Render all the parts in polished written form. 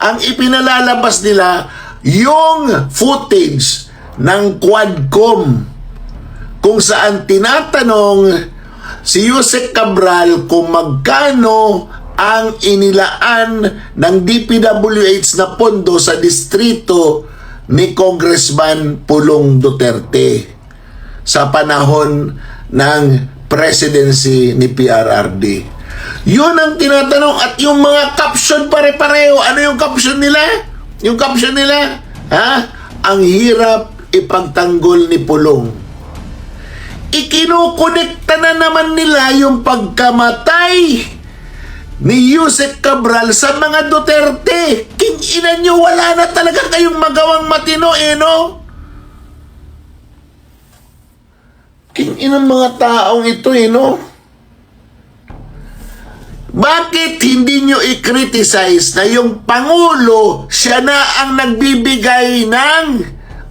ang ipinalalabas nila yung footage ng Quadcom kung saan tinatanong si Yusek Cabral kung magkano ang inilaan ng DPWH na pondo sa distrito ni Congressman Pulong Duterte sa panahon ng presidency ni PRRD. Yun ang tinatanong, at yung mga caption pare-pareho. Ano yung caption nila? Yung caption nila, ang hirap ipagtanggol ni Pulong. Ikinukonekta na naman nila yung pagkamatay ni Yusek Cabral sa mga Duterte. King-ina nyo, wala na talaga kayong magawang matino, no? King-ina mga taong ito, no? Bakit hindi nyo i-criticize na yung Pangulo, siya na ang nagbibigay ng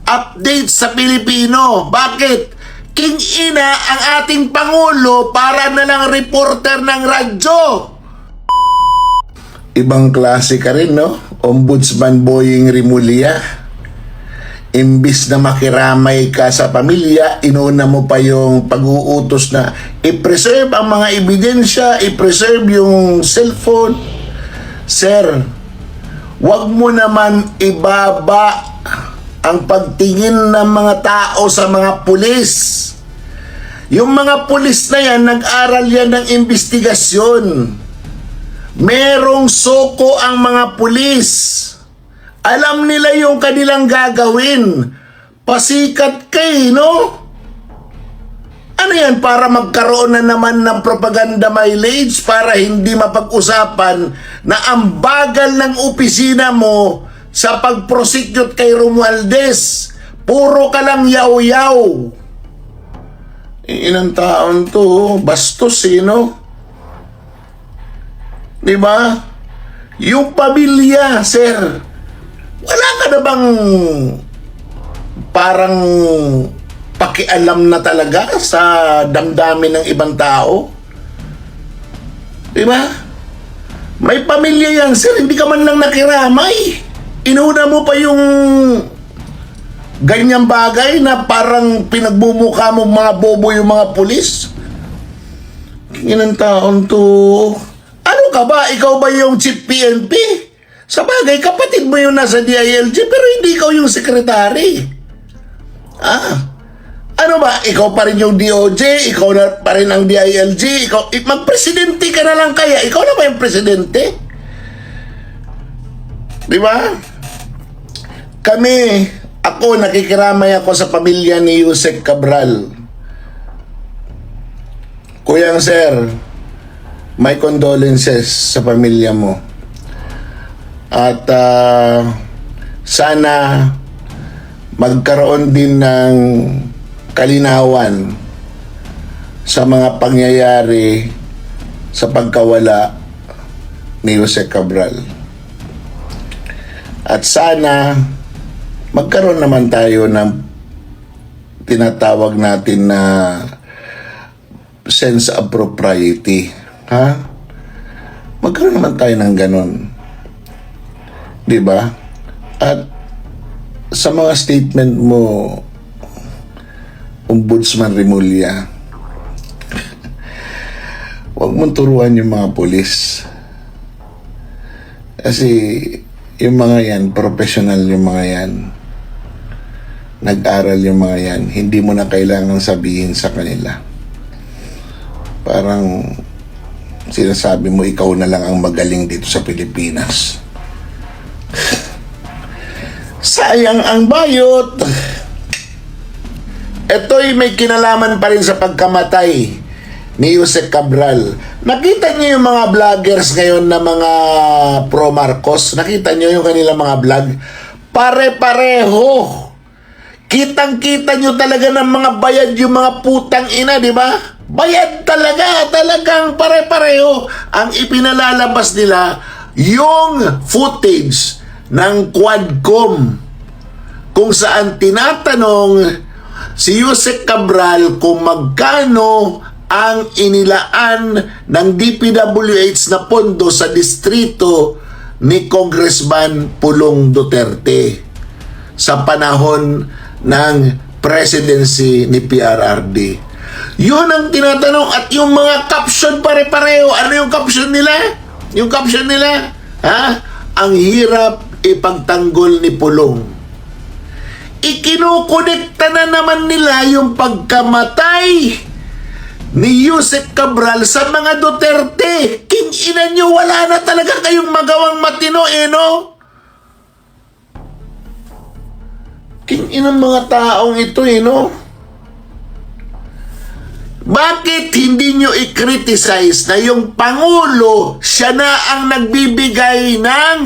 update sa Pilipino? Bakit? King-ina ang ating Pangulo para na lang reporter ng radyo. Ibang klase ka rin, no? Ombudsman Boying Rimulya. Imbis na makiramay ka sa pamilya, inuna mo pa yung pag-uutos na i-preserve ang mga ebidensya, i-preserve yung cellphone. Sir, wag mo naman ibaba ang pagtingin ng mga tao sa mga pulis. Yung mga pulis na yan, nag-aral yan ng investigasyon. Merong soko ang mga pulis. Alam nila yung kanilang gagawin. Pasikat kay, no? Ano yan, para magkaroon na naman ng propaganda mileage, para hindi mapag-usapan na ang bagal ng opisina mo sa pag-prosecute kay Romualdez. Puro ka lang yaw-yaw. Inang taon to, bastos, no? Diba? Yung pamilya, sir, wala ka na bang parang pakialam na talaga sa damdamin ng ibang tao? Diba? May pamilya yan, sir, hindi ka man lang nakiramay. Inuna mo pa yung ganyang bagay na parang pinagbumukha mo mga bobo yung mga pulis. Inang taon to. Ano ka ba? Ikaw ba yung chief PNP? Sa bagay, kapatid mo yung nasa DILG, pero hindi ikaw yung sekretary. Ano ba? Ikaw pa rin yung DOJ, ikaw na pa rin ang DILG, ikaw, magpresidente ka na lang kaya. Ikaw na ba yung presidente? Di ba? Ako, nakikiramay ako sa pamilya ni Yusek Cabral. Kuyang sir, my condolences sa pamilya mo. At sana magkaroon din ng kalinawan sa mga pangyayari sa pagkawala ni Yusek Cabral. At sana magkaroon naman tayo ng tinatawag natin na sense of propriety. Magkaroon naman tayo ng ganun. Diba? At sa mga statement mo, Ombudsman Rimulya, huwag mong turuan yung mga pulis. Kasi yung mga yan, professional yung mga yan. Nag-aral yung mga yan. Hindi mo na kailangan sabihin sa kanila. Parang sinasabi mo, ikaw na lang ang magaling dito sa Pilipinas. Sayang ang bayot. Ito'y may kinalaman pa rin sa pagkamatay ni Yusek Cabral. Nakita niyo yung mga vloggers ngayon na mga pro-Marcos? Nakita niyo yung kanilang mga vlog? Pare-pareho. Kitang-kita nyo talaga ng mga bayad yung mga putang ina, di ba? Bayad talaga, talagang pare-pareho. Ang ipinalalabas nila, yung footage ng Quadcom, kung saan tinatanong si Yusek Cabral kung magkano ang inilaan ng DPWH na pondo sa distrito ni Congressman Pulong Duterte sa panahon ng presidency ni PRRD. Yun ang tinatanong. At yung mga caption pare-pareho. Ano yung caption nila? Yung caption nila, ang hirap ipagtanggol ni Pulong. Ikinukonekta na naman nila yung pagkamatay ni Yusek Cabral sa mga Duterte. King ina nyo, wala na talaga kayong magawang matino, no? King ina mga taong ito, no? Bakit hindi nyo i-criticize na yung Pangulo, siya na ang nagbibigay ng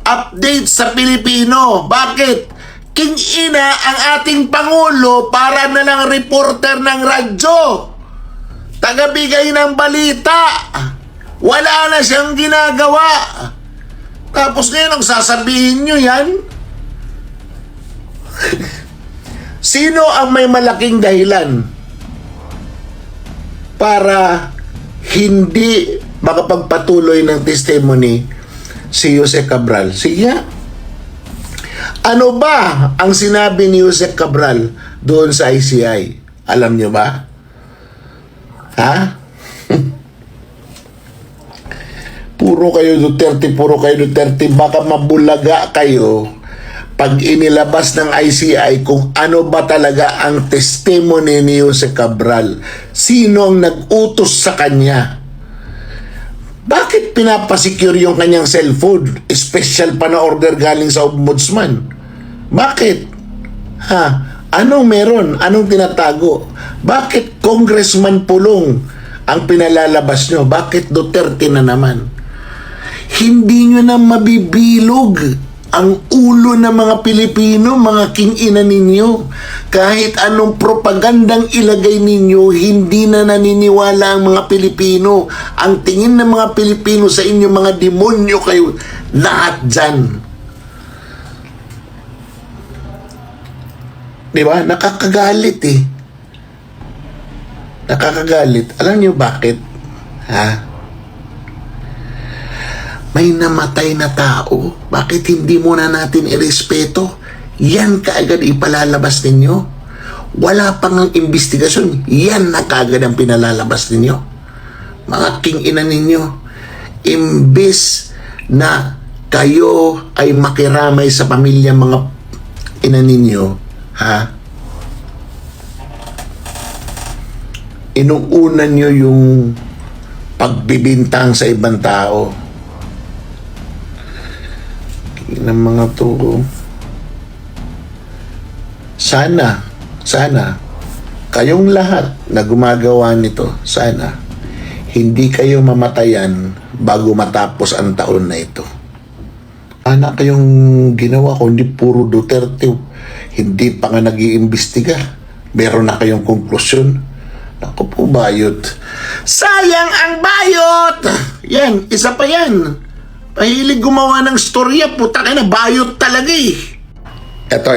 update sa Pilipino? Bakit? King ina ang ating Pangulo para na lang reporter ng radyo. Tagabigay ng balita. Wala na siyang ginagawa. Tapos ngayon ang sasabihin nyo yan? Sino ang may malaking dahilan para hindi makapagpatuloy ng testimony si Yusek Cabral? Sige. Ano ba ang sinabi ni Yusek Cabral doon sa ICI? Alam nyo ba? Puro kayo Duterte, baka mabulaga kayo pag inilabas ng ICI kung ano ba talaga ang testimony ni Yusek Cabral. Sino ang nag-utos sa kanya? Bakit pinapasecure yung kanyang cellphone? Special pa na order galing sa ombudsman. Bakit? Anong meron? Anong tinatago? Bakit Congressman Pulong ang pinalalabas nyo? Bakit Duterte na naman? Hindi nyo na mabibilog ang ulo ng mga Pilipino, mga king-ina ninyo. Kahit anong propagandang ilagay ninyo, hindi na naniniwala ang mga Pilipino. Ang tingin ng mga Pilipino sa inyo, mga demonyo kayo. Lahat dyan. Diba? Nakakagalit eh. Nakakagalit. Alam niyo bakit? May namatay na tao. Bakit hindi muna natin irespeto? Yan kaagad ipalalabas ninyo. Wala pang ang investigasyon. Yan na kaagad ang pinalalabas ninyo. Mga king-ina ninyo. Imbes na kayo ay makiramay sa pamilya mga ina ninyo, inuunan nyo yung pagbibintang sa ibang tao. Ng mga to. Sana kayong lahat na gumagawa nito, sana hindi kayo mamatayan bago matapos ang taon na ito. Ana kayong ginawa ko, hindi puro Duterte, hindi pa nga nag-iimbestiga. Meron na kayong konklusyon. Naku po, bayot. Sayang ang bayot! Yan, isa pa yan. Mahilig gumawa ng storya, puta ka na, bayot talaga eh. Ito.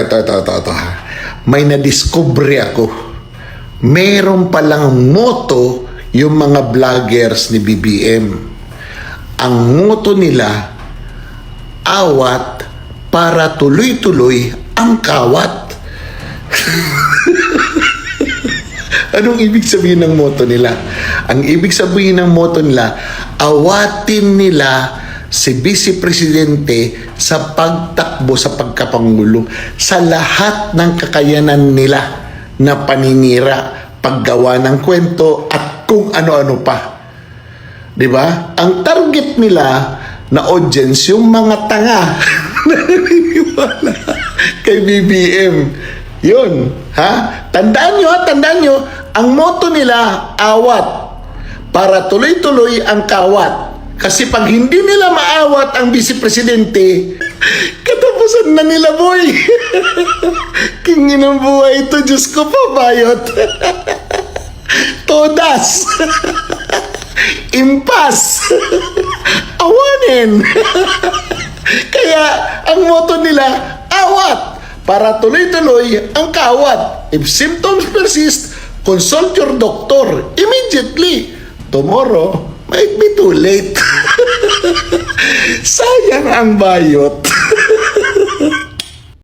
May nadiskubre ako. Meron palang motto yung mga vloggers ni BBM. Ang motto nila, awat para tuloy-tuloy ang kawat. Anong ibig sabihin ng motto nila? Ang ibig sabihin ng motto nila, awatin nila si Vice Presidente sa pagtakbo sa pagkapangulo sa lahat ng kakayanan nila na paninira, paggawa ng kwento at kung ano-ano pa. 'Di ba? Ang target nila na audience yung mga tanga na naniniwala kay BBM. Yun, Tandaan nyo, ang motto nila, awat para tuloy-tuloy ang kawat. Kasi pag hindi nila maawat ang Vice Presidente, katapusan na nila, boy. Kingin ang buhay ito, Diyos ko pa, bayot. Todas. Impas. Awanin. Kaya, ang motto nila, awat para tuloy-tuloy ang kawat. If symptoms persist, consult your doctor immediately. Tomorrow, might be too late. Sayang ang bayot.